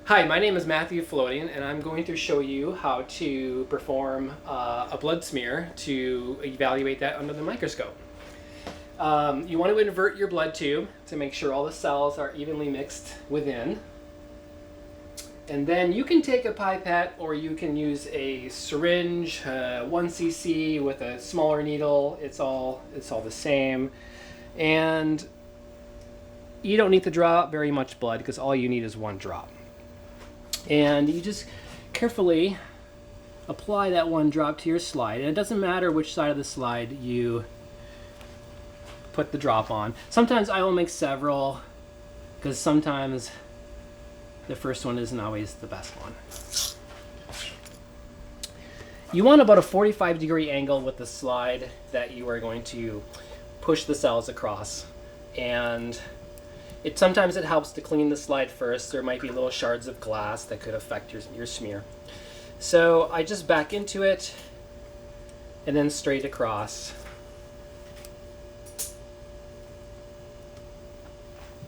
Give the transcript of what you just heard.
Hi, my name is Matthew Floding, and I'm going to show you how to perform a blood smear to evaluate that under the microscope. You want to invert your blood tube to make sure all the cells are evenly mixed within. And then you can take a pipette or you can use a syringe, 1 cc with a smaller needle. It's all the same. And you don't need to draw very much blood because all you need is 1 drop. And you just carefully apply that 1 drop to your slide. And it doesn't matter which side of the slide you put the drop on. Sometimes I will make several because sometimes the first one isn't always the best one. You want about a 45-degree angle with the slide that you are going to push the cells across. And sometimes it helps to clean the slide first. There might be little shards of glass that could affect your smear. So I just back into it and then straight across.